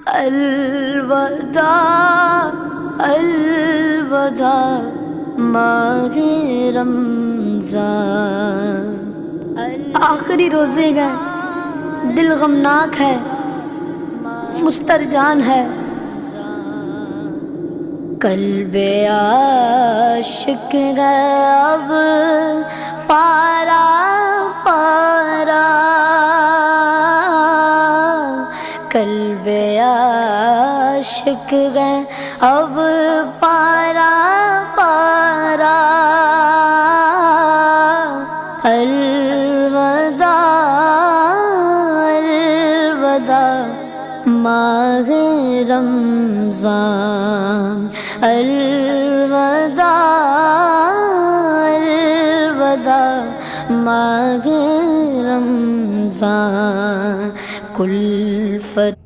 الوداع الوداع ماہ رمضان. آخری روزے گئے، دل غمناک ہے، مسترجان ہے. قلب عاشق گئے اب پارا پارا، قلب عاشق گئے اب پارا پارا. الوداع الوداع ماہ رمضان. الوداع الوداع ماہ رمضان. کلفت